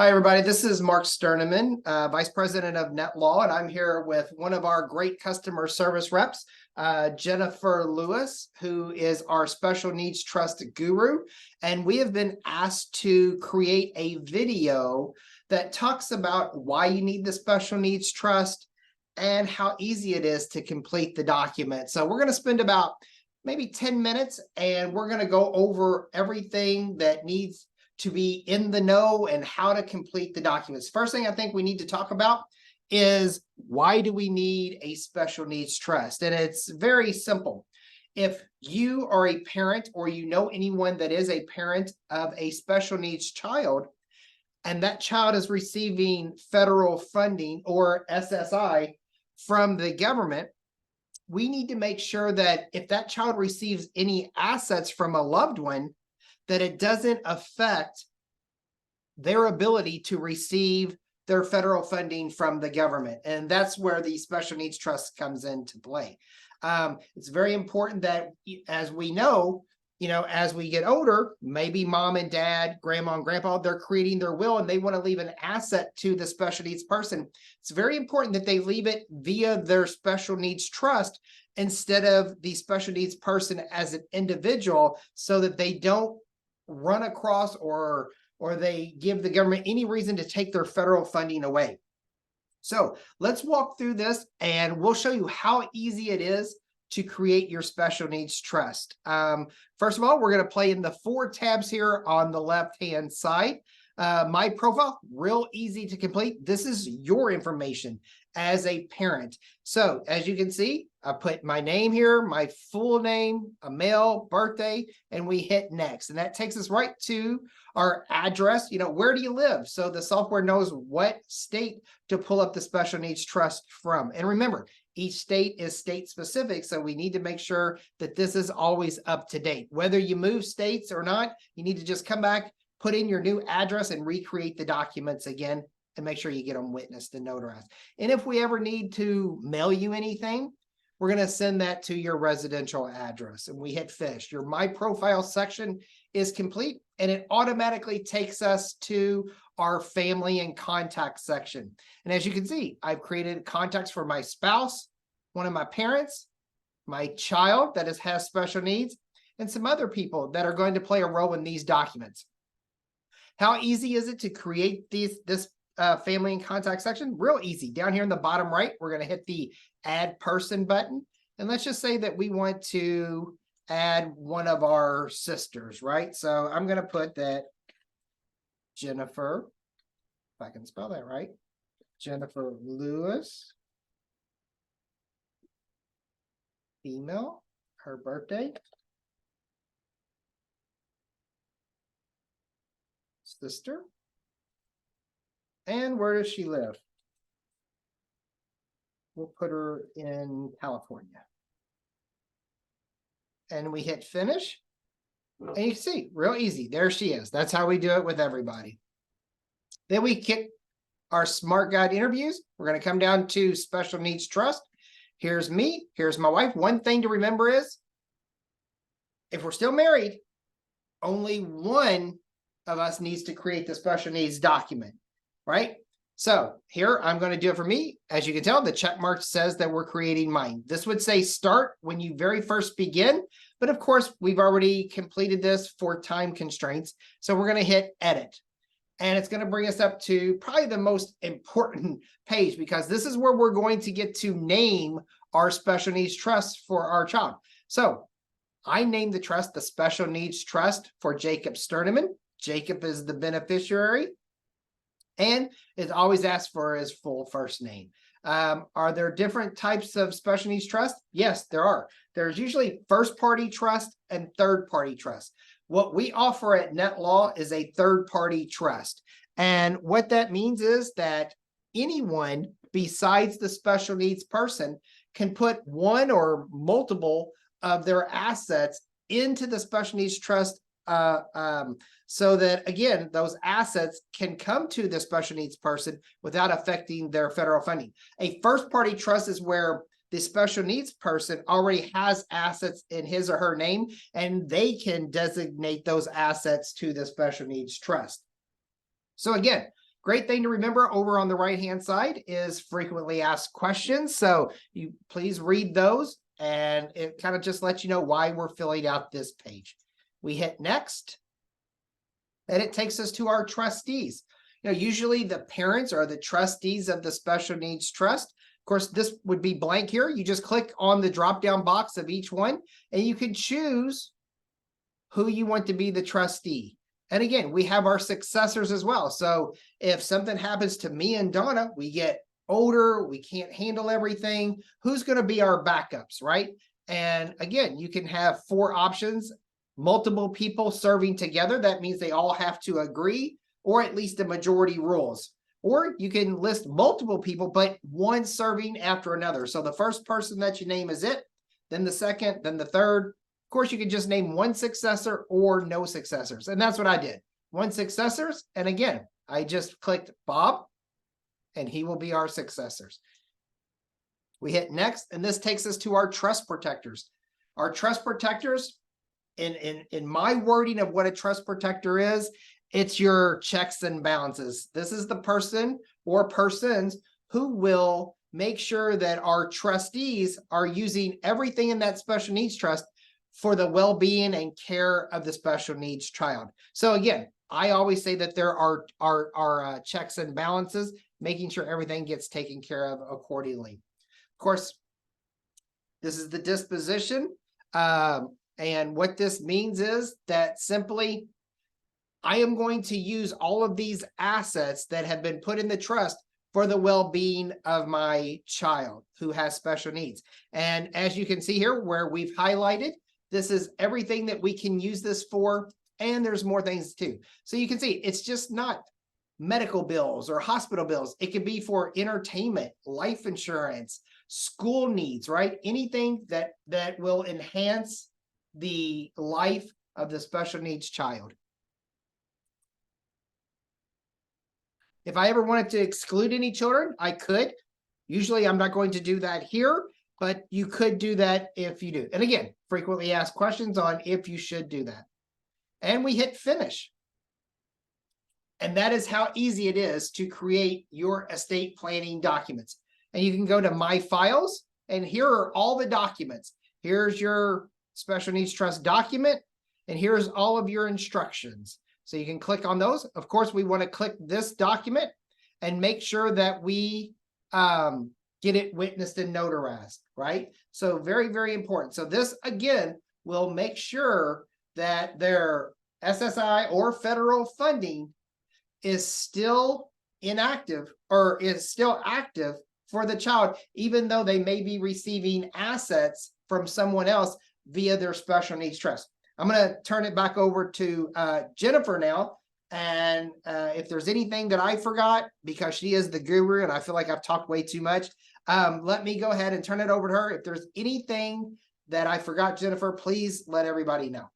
Hi, everybody. This is Mark Sterneman, Vice President of Net Law, and I'm here with one of our great customer service reps, Jennifer Lewis, who is our special needs trust guru. And we have been asked to create a video that talks about why you need the special needs trust and how easy it is to complete the document. So we're going to spend about maybe 10 minutes, and we're going to go over everything that needs to be in the know and how to complete the documents. First thing I think we need to talk about is, why do we need a special needs trust? And it's very simple. If you are a parent or you know anyone that is a parent of a special needs child, and that child is receiving federal funding or SSI from the government, we need to make sure that if that child receives any assets from a loved one, that it doesn't affect their ability to receive their federal funding from the government. And that's where the special needs trust comes into play. It's very important that, as we know, as we get older, maybe mom and dad, grandma and grandpa, they're creating their will and they want to leave an asset to the special needs person. It's very important that they leave it via their special needs trust instead of the special needs person as an individual, so that they don't run across or they give the government any reason to take their federal funding away. So let's walk through this and we'll show you how easy it is to create your special needs trust. First of all, we're going to play in the 4 tabs here on the left-hand side. My profile, real easy to complete. This is your information as a parent. So as you can see, I put my name here, my full name, a male, birthday, and we hit next. And that takes us right to our address. Where do you live? So the software knows what state to pull up the special needs trust from. And remember, each state is state specific, so we need to make sure that this is always up to date. Whether you move states or not, you need to just come back, put in your new address, and recreate the documents again, and make sure you get them witnessed and notarized. And if we ever need to mail you anything, we're going to send that to your residential address, and we hit finish. Your My Profile section is complete, and it automatically takes us to our family and contact section. And as you can see, I've created contacts for my spouse, one of my parents, my child that has special needs, and some other people that are going to play a role in these documents. How easy is it to create this family and contact section? Real easy. Down here in the bottom right, we're going to hit the Add Person button. And let's just say that we want to add one of our sisters, right? So I'm going to put that Jennifer, if I can spell that right, Jennifer Lewis, female, her birthday, sister, and where does she live? We'll put her in California. And we hit finish. And you can see, real easy. There she is. That's how we do it with everybody. Then we kick our Smart Guide interviews. We're going to come down to Special Needs Trust. Here's me. Here's my wife. One thing to remember is, if we're still married, only one of us needs to create the special needs document, right? So here, I'm going to do it for me. As you can tell, the check mark says that we're creating mine. This would say start when you very first begin. But of course, we've already completed this for time constraints. So we're going to hit edit. And it's going to bring us up to probably the most important page, because this is where we're going to get to name our special needs trust for our child. So I named the trust the Special Needs Trust for Jacob Sterneman. Jacob is the beneficiary. And it always asks for his full first name. Are there different types of special needs trust? Yes, there are. There's usually first-party trust and third-party trust. What we offer at Net Law is a third-party trust. And what that means is that anyone besides the special needs person can put one or multiple of their assets into the special needs trust, so that, again, those assets can come to the special needs person without affecting their federal funding. A first-party trust is where the special needs person already has assets in his or her name, and they can designate those assets to the special needs trust. So again, Great thing to remember over on the right-hand side is frequently asked questions. So you please read those, and it kind of just lets you know why we're filling out this page. We hit next, and it takes us to our trustees. Usually the parents are the trustees of the special needs trust. Of course, this would be blank here. You just click on the drop-down box of each one, and you can choose who you want to be the trustee. And again, we have our successors as well. So if something happens to me and Donna, we get older, we can't handle everything, who's going to be our backups, right? And again, you can have 4 options, multiple people serving together. That means they all have to agree, or at least a majority rules. Or you can list multiple people, but one serving after another. So the first person that you name is it, then the second, then the third. Of course, you can just name one successor or no successors. And that's what I did. 1 successors. And again, I just clicked Bob, and he will be our successors. We hit next, and this takes us to our trust protectors. Our trust protectors, in my wording of what a trust protector is, it's your checks and balances. This is the person or persons who will make sure that our trustees are using everything in that special needs trust for the well-being and care of the special needs child. So again, I always say that there are checks and balances, making sure everything gets taken care of accordingly. Of course, this is the disposition. And what this means is that simply, I am going to use all of these assets that have been put in the trust for the well-being of my child who has special needs. And as you can see here where we've highlighted, this is everything that we can use this for, and there's more things too. So you can see it's just not medical bills or hospital bills. It could be for entertainment, life insurance, school needs, right? Anything that will enhance the life of the special needs child. If I ever wanted to exclude any children, I could. Usually I'm not going to do that here, but you could do that if you do. And again, frequently asked questions on if you should do that. And we hit finish. And that is how easy it is to create your estate planning documents. And you can go to My Files, and here are all the documents. Here's your special needs trust document, and here's all of your instructions. So you can click on those. Of course, we want to click this document and make sure that we get it witnessed and notarized, right? So very, very important. So this, again, will make sure that their SSI or federal funding is still inactive or is still active for the child, even though they may be receiving assets from someone else via their special needs trust. I'm going to turn it back over to Jennifer now. And if there's anything that I forgot, because she is the guru and I feel like I've talked way too much, let me go ahead and turn it over to her. If there's anything that I forgot, Jennifer, please let everybody know.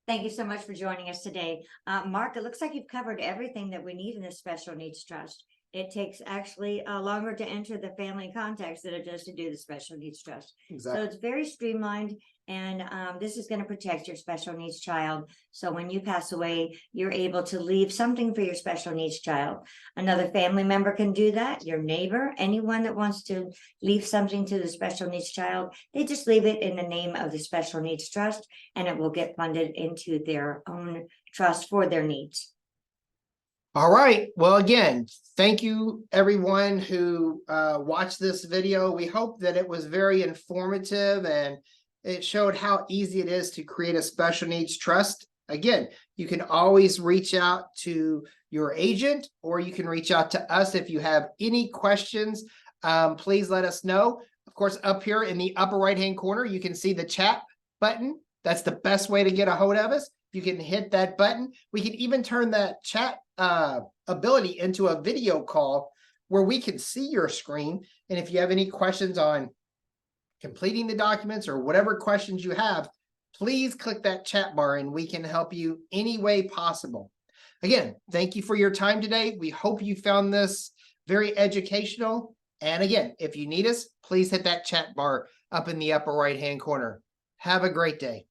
Thank you so much for joining us today. Mark, it looks like you've covered everything that we need in a special needs trust. It takes actually longer to enter the family context than it does to do the special needs trust. Exactly. So it's very streamlined, and this is going to protect your special needs child. So when you pass away, you're able to leave something for your special needs child. Another family member can do that, your neighbor, anyone that wants to leave something to the special needs child, they just leave it in the name of the special needs trust, and it will get funded into their own trust for their needs. All right. Well, again, thank you everyone who watched this video. We hope that it was very informative and it showed how easy it is to create a special needs trust. Again, you can always reach out to your agent, or you can reach out to us if you have any questions. Please let us know. Of course, up here in the upper right-hand corner, you can see the chat button. That's the best way to get a hold of us. You can hit that button. We can even turn that chat ability into a video call where we can see your screen. And if you have any questions on completing the documents or whatever questions you have, please click that chat bar and we can help you any way possible. Again, thank you for your time today. We hope you found this very educational. And again, if you need us, please hit that chat bar up in the upper right-hand corner. Have a great day.